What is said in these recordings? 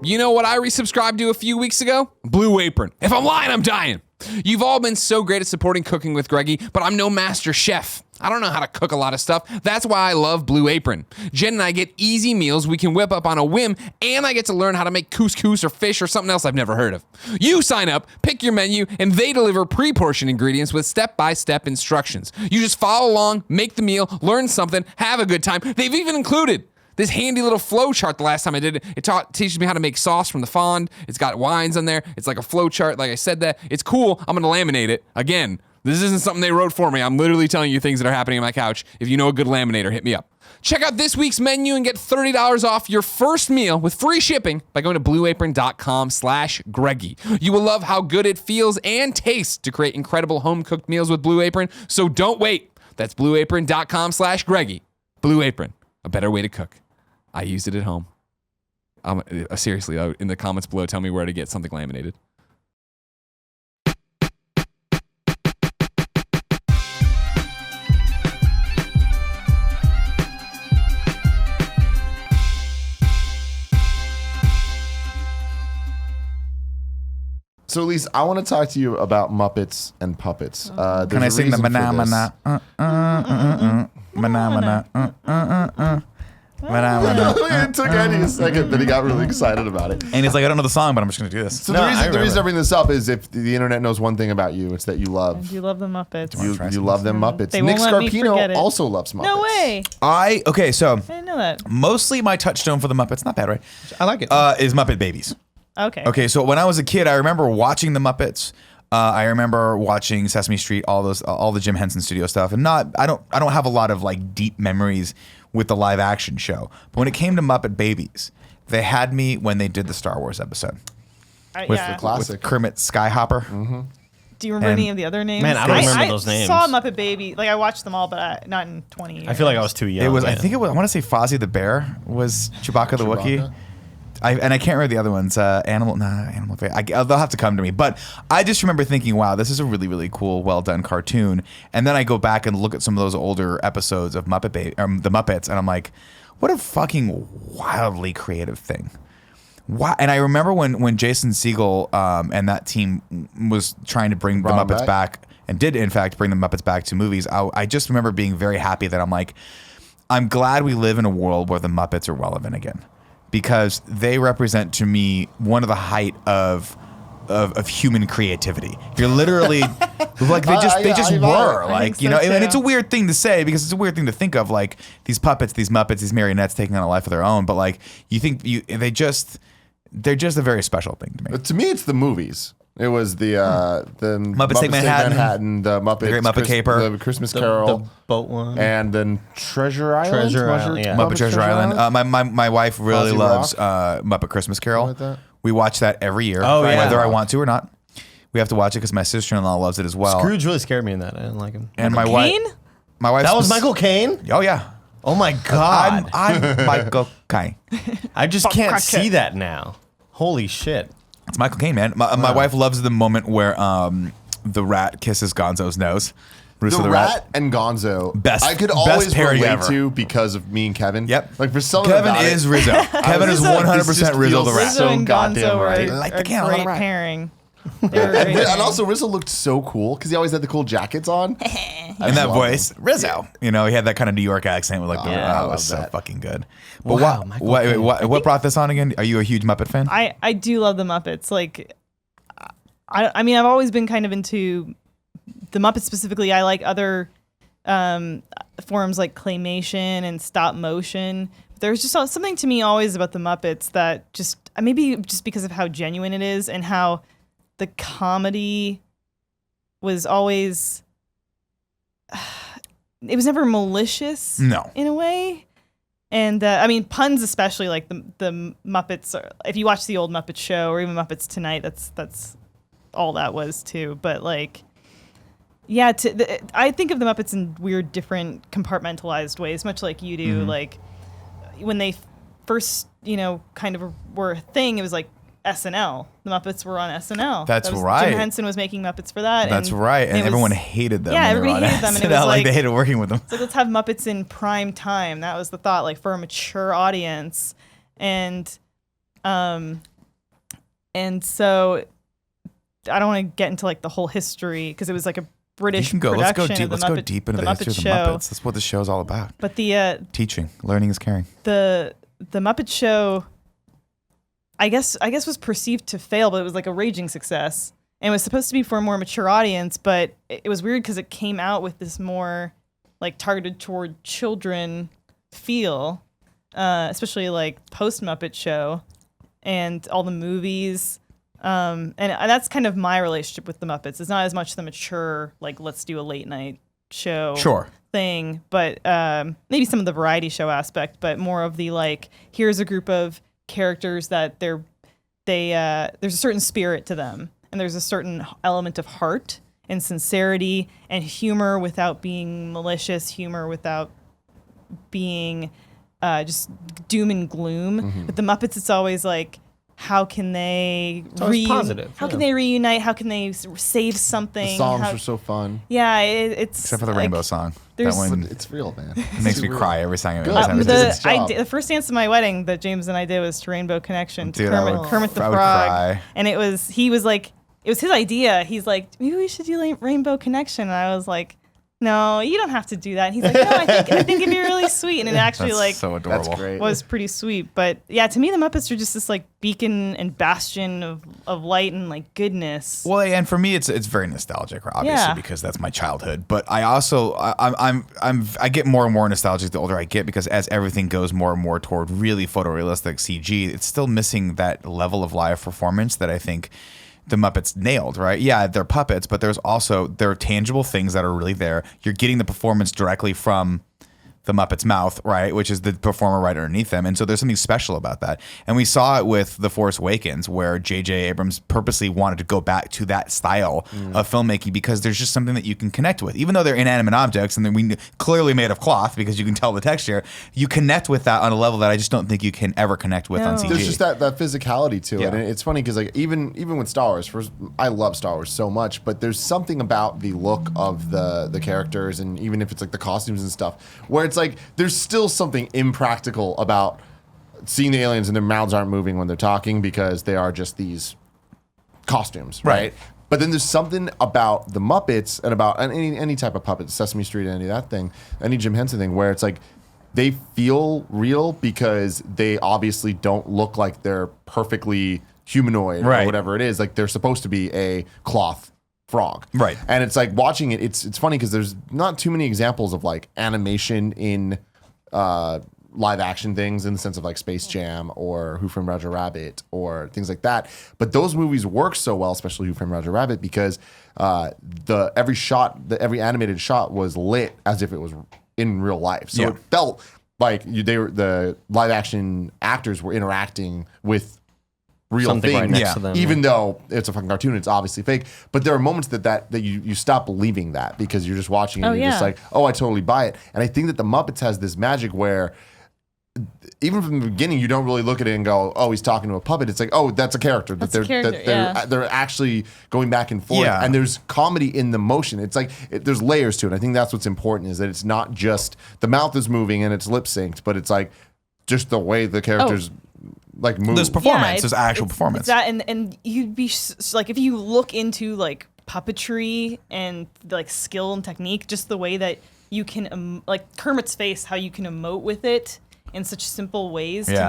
You know what I resubscribed to a few weeks ago? Blue Apron. If I'm lying, I'm dying. You've all been so great at supporting Cooking with Greggy, but I'm no master chef. I don't know how to cook a lot of stuff. That's why I love Blue Apron. Jen and I get easy meals we can whip up on a whim, and I get to learn how to make couscous or fish or something else I've never heard of. You sign up, pick your menu, and they deliver pre-portioned ingredients with step-by-step instructions. You just follow along, make the meal, learn something, have a good time. They've even included this handy little flow chart the last time I did it. It teaches me how to make sauce from the fond. It's got wines on there. It's like a flow chart. Like I said that. It's cool. I'm going to laminate it. Again, this isn't something they wrote for me. I'm literally telling you things that are happening on my couch. If you know a good laminator, hit me up. Check out this week's menu and get $30 off your first meal with free shipping by going to blueapron.com/Greggy. You will love how good it feels and tastes to create incredible home-cooked meals with Blue Apron, so don't wait. That's blueapron.com/Greggy. Blue Apron, a better way to cook. I used it at home. Seriously, in the comments below, tell me where to get something laminated. So, Elyse, I want to talk to you about Muppets and puppets. Can I sing the mana? It took Andy a second, then he got really excited about it. And he's like, I don't know the song, but I'm just going to do this. So the reason I bring this up is if the internet knows one thing about you, it's that you love. You love the Muppets. You love them Muppets. They Nick won't let me Scarpino forget it. also loves Muppets. No way. Okay, so I didn't know that. mostly my touchstone for the Muppets, not bad, right? I like it. Is Muppet Babies. Okay. Okay, so when I was a kid, I remember watching the Muppets. I remember watching Sesame Street, all the Jim Henson Studio stuff, and I don't have a lot of like deep memories with the live action show. But when it came to Muppet Babies, they had me when they did the Star Wars episode With the classic with Kermit Skyhopper. Mm-hmm. Do you remember any of the other names? Man, I don't remember those names. I saw Muppet Baby. Like, I watched them all, but not in 20 years. I feel like I was too young. It was. man. I think it was. I want to say Fozzie the Bear was Chewbacca the Wookiee. I can't remember the other ones. Animal. They'll have to come to me. But I just remember thinking, wow, this is a really, really cool, well done cartoon. And then I go back and look at some of those older episodes of the Muppets, and I'm like, what a fucking wildly creative thing. Wow. And I remember when Jason Segel and that team was trying to bring the Muppets back, and did in fact bring the Muppets back to movies. I just remember being very happy that I'm glad we live in a world where the Muppets are relevant again. Because they represent to me one of the height of human creativity. You're literally like they just were like, you know, and it's a weird thing to say because it's a weird thing to think of, like these puppets, these Muppets, these marionettes taking on a life of their own. But like they're just a very special thing to me. To me, it's the movies. It was the Muppets Take Manhattan, the Muppets, the Great Muppet Caper, the Christmas Carol, the boat one, and then Treasure Island. Muppet Treasure Island. My wife really loves Muppet Christmas Carol. Like we watch that every year, whether I want to or not. We have to watch it because my sister-in-law loves it as well. Scrooge really scared me in that. I didn't like him. And Michael Caine? my wife. That was Michael Caine? Oh yeah. Oh my God. I'm Michael Caine. I just can't see that now. Holy shit. It's Michael Caine, man. My wife loves the moment where the rat kisses Gonzo's nose. The rat and Gonzo, I could always relate to because of me and Kevin. Yep. Like for some Kevin is Rizzo. Kevin is 100% Rizzo the rat. Rizzo and goddamn Gonzo right. are Like the a count, great right. pairing. And also Rizzo looked so cool because he always had the cool jackets on. And that voice, Rizzo. You know, he had that kind of New York accent with like the I it was so love that. fucking good. But Wow, what brought this on again? Are you a huge Muppet fan? I do love the Muppets. Like, I mean, I've always been kind of into the Muppets specifically. I like other forms like claymation and stop motion. There's just something to me always about the Muppets that just maybe just because of how genuine it is and how the comedy was always it was never malicious. No. In a way. And I mean, puns especially, like the Muppets. If you watch the old Muppet Show or even Muppets Tonight, that's all that was too. But like, yeah, I think of the Muppets in weird, different, compartmentalized ways, much like you do. Mm-hmm. Like when they first, kind of were a thing, it was like SNL. The Muppets were on SNL. That's right. Jim Henson was making Muppets for that. That's right. And everyone hated them. Yeah, everybody hated them. And it was like they hated working with them. It's like, let's have Muppets in prime time. That was the thought, like for a mature audience. And And so I don't want to get into like the whole history because it was like a British You can go. Let's go production deep. of Let's go deep into the history of the Muppets. That's what the show's all about. But the teaching, learning is caring. The Muppet Show, I guess was perceived to fail, but it was like a raging success. And it was supposed to be for a more mature audience, but it was weird because it came out with this more like targeted toward children feel, especially like post Muppet Show and all the movies. And that's kind of my relationship with the Muppets. It's not as much the mature, like, let's do a late night show thing, but maybe some of the variety show aspect, but more of the like, here's a group of characters that there's a certain spirit to them. And there's a certain element of heart and sincerity and humor without being malicious, humor without being just doom and gloom. Mm-hmm. With the Muppets, it's always like, how can they positive? How can they reunite? How can they save something? The songs are so fun. Yeah, it's except for the Rainbow song. That one, it's real, man. It makes me cry every time. The first dance at my wedding that James and I did was to Rainbow Connection, to Kermit the Frog, and he was like, it was his idea. He's like, maybe we should do Rainbow Connection, and I was like, no, you don't have to do that. And he's like, no, I think it'd be really sweet. And it actually so adorable. That's great. Was pretty sweet. But yeah, to me, the Muppets are just this like beacon and bastion of light and like goodness. Well, and for me, it's very nostalgic, obviously, because that's my childhood. But I also I get more and more nostalgic the older I get, because as everything goes more and more toward really photorealistic CG, it's still missing that level of live performance that I think the Muppets nailed, right? Yeah, they're puppets, but there are tangible things that are really there. You're getting the performance directly from the Muppet's mouth, right? Which is the performer right underneath them. And so there's something special about that. And we saw it with The Force Awakens, where J.J. Abrams purposely wanted to go back to that style of filmmaking, because there's just something that you can connect with. Even though they're inanimate objects and they're clearly made of cloth, because you can tell the texture, you connect with that on a level that I just don't think you can ever connect with on CG. There's just that physicality to it. And it's funny because like even with Star Wars, I love Star Wars so much, but there's something about the look of the characters, and even if it's like the costumes and stuff, where it's like there's still something impractical about seeing the aliens and their mouths aren't moving when they're talking, because they are just these costumes, right? But then there's something about the Muppets and about any type of puppet, Sesame Street, any of that thing, any Jim Henson thing, where it's like they feel real because they obviously don't look like they're perfectly humanoid or whatever it is. Like they're supposed to be a cloth frog. Right. And it's like watching it, it's funny because there's not too many examples of like animation in live action things, in the sense of like Space Jam or Who Framed Roger Rabbit or things like that. But those movies work so well, especially Who Framed Roger Rabbit, because every animated shot was lit as if it was in real life. So it felt like the live action actors were interacting with real something things, right next to them, even though it's a fucking cartoon, it's obviously fake. But there are moments that you stop believing that, because you're just watching it and you're just like, oh, I totally buy it. And I think that the Muppets has this magic where even from the beginning, you don't really look at it and go, oh, he's talking to a puppet. It's like, oh, that's a character. They're actually going back and forth. Yeah. And there's comedy in the motion. It's like there's layers to it. I think that's what's important, is that it's not just the mouth is moving and it's lip synced, but it's like just the way the characters like move. There's performance. There's actual performance. It's that, and you'd be like, if you look into like puppetry and like skill and technique, just the way that you can like Kermit's face, how you can emote with it in such simple ways to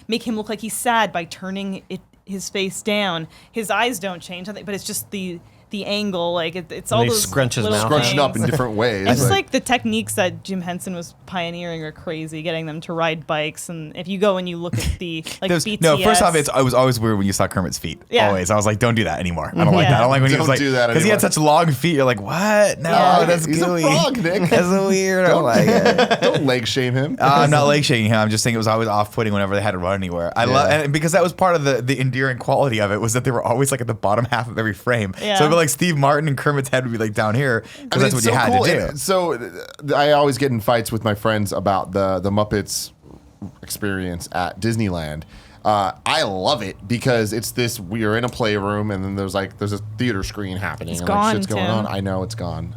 make him look like he's sad by turning his face down. His eyes don't change, but it's just the angle, like it's all those scrunching up in different ways. It's just like the techniques that Jim Henson was pioneering are crazy, getting them to ride bikes. And if you go and you look at the BTS. No, first off, it was always weird when you saw Kermit's feet. Yeah. Always. I was like, don't do that anymore. I don't like that. I don't like when he was like, because he had such long feet. You're like, what? No, that's gooey. He's a frog, Nick. That's weird. I don't like it. Don't leg shame him. I'm not leg shaming him. I'm just saying it was always off-putting whenever they had to run anywhere. I love, and because that was part of the endearing quality of it, was that they were always like at the bottom half of every frame. Yeah. So it'd be like Steve Martin and Kermit's head would be like down here, because that's what you had to do. So I always get in fights with my friends about the Muppets experience at Disneyland. I love it because it's this, we are in a playroom and then there's a theater screen happening. It's and gone, shit's going on. I know it's gone.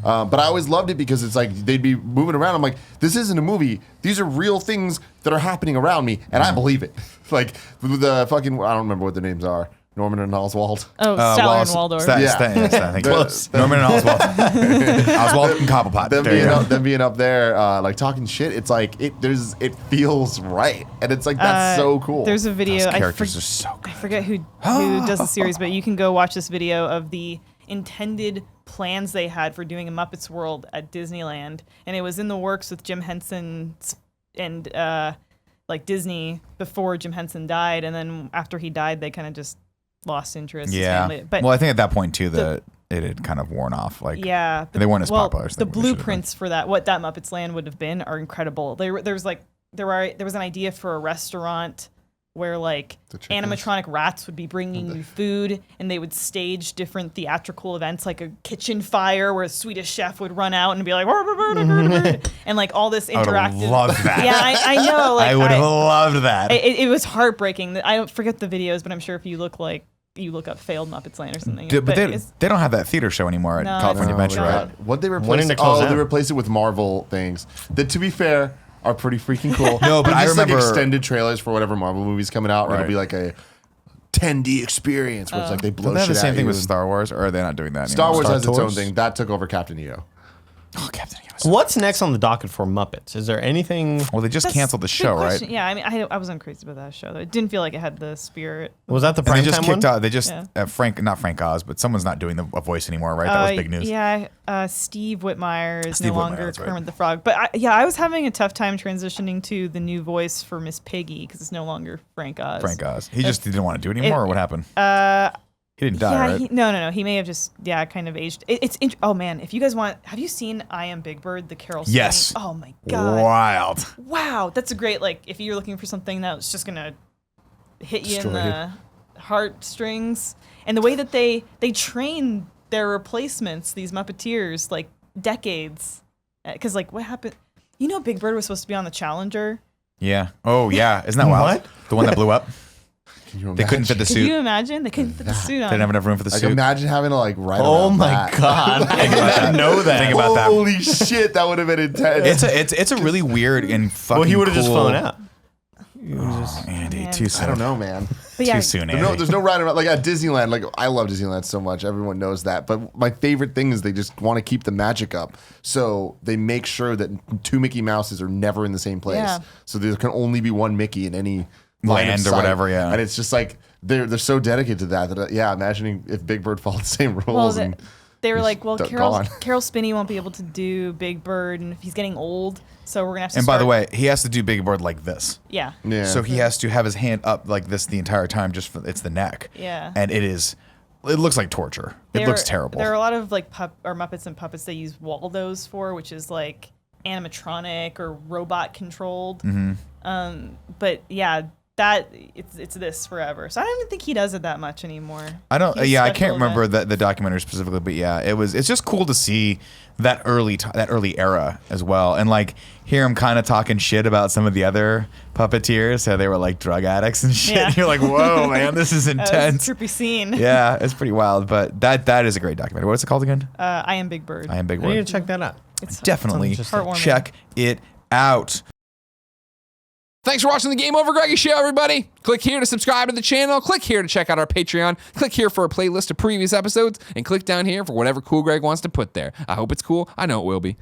But I always loved it because it's like they'd be moving around. I'm like, this isn't a movie. These are real things that are happening around me, and I believe it. Like the fucking, I don't remember what their names are. Norman and Oswald. Oh, Statler and Waldorf. Norman and Oswald. Oswald and Cobblepot. Them being up there, like talking shit. It's like it feels right, and it's like that's so cool. There's a video. Those characters are so good. I forget who does the series, but you can go watch this video of the intended plans they had for doing a Muppets World at Disneyland, and it was in the works with Jim Henson and like Disney before Jim Henson died, and then after he died, they kind of just lost interest. Yeah, but I think at that point too, it had kind of worn off. Like, yeah, they weren't as popular. As the blueprints for what that Muppets Land would have been are incredible. There was an idea for a restaurant where like animatronic rats would be bringing you food, and they would stage different theatrical events, like a kitchen fire where a Swedish chef would run out and be like, and like all this interactive. I would have loved that. Yeah, I know. Like, I would have loved that. It was heartbreaking. I don't forget the videos, but I'm sure if you look up failed Muppets Land or something. But they don't have that theater show anymore at California Adventure, right? What they replace? They replaced it with Marvel things. That, to be fair, are pretty freaking cool. No, but I remember like extended trailers for whatever Marvel movie's coming out. Right. It'll be like a 10D experience where it's like they blow shit out. They have the same thing with Star Wars, or are they not doing that Star anymore? Wars has its own thing. That took over Captain EO. Oh, Captain EO. What's next on the docket for Muppets? Is there anything? Well, they just canceled the show, right? Yeah, I mean, I wasn't crazy about that show though. It didn't feel like it had the spirit. Was that the And prime they just time kicked one? out. They just not Frank Oz, but someone's not doing a voice anymore, right? That was big news. Yeah, Steve Whitmire is Steve no Whitmire, longer that's right. Kermit the Frog. But I was having a tough time transitioning to the new voice for Miss Piggy because it's no longer Frank Oz. Frank Oz. He just didn't want to do it anymore, or what happened? He didn't die, Yeah, right? no. He may have just kind of aged. Oh man, if you guys want, have you seen I Am Big Bird, the Carol? Yes. Spinney? Oh my god. Wild. Wow, that's a great if you're looking for something that's just gonna hit you in Destroy the heartstrings, and the way that they train their replacements, these Muppeteers, like decades, because what happened? You know, Big Bird was supposed to be on the Challenger. Yeah. Oh, yeah. Isn't that wild? The one that blew up? They couldn't fit the Could suit. you imagine? They couldn't fit the suit on. They didn't have enough room for the Like suit. imagine having to write Oh about my that. god! I didn't know that. Think about that. Holy shit, that would have been intense. It's a really weird and fucking Well, he would have just cool- flown out. Oh, Andy, Man. too soon. I don't know, man. But yeah, Too soon, Andy. There's no writing about like at Disneyland. Like I love Disneyland so much. Everyone knows that. But my favorite thing is they just want to keep the magic up. So they make sure that two Mickey Mouses are never in the same place. Yeah. So there can only be one Mickey in any line of Land or sight. whatever, yeah. And it's just like they're so dedicated to that. Yeah, imagining if Big Bird followed the same rules. Well, they were like, well, gone. Carol Spinney won't be able to do Big Bird, and if he's getting old, so we're gonna have to. And by the way, he has to do Big Bird like this. yeah, Yeah. So he has to have his hand up like this the entire time. It's the neck. Yeah. And it looks like torture. It looks terrible. There are a lot of Muppets and Puppets they use Waldos for, which is like animatronic or robot controlled. Mm-hmm. But yeah, that it's this forever. So I don't even think he does it that much anymore. I don't. He's Yeah, I special can't remember event. the documentary specifically, but yeah, it's just cool to see that early era as well, and like hear him kind of talking shit about some of the other puppeteers, how they were like drug addicts and shit. Yeah. You're like, whoa, man, this is That was intense. a trippy scene. Yeah, it's pretty wild, but that is a great documentary. What's it called again? I Am Big Bird. I Am Big I need Bird. to check that out. It's Definitely heartwarming. check it out. Thanks for watching the Game Over Greggy show, everybody. Click here to subscribe to the channel. Click here to check out our Patreon. Click here for a playlist of previous episodes. And click down here for whatever cool Greg wants to put there. I hope it's cool. I know it will be.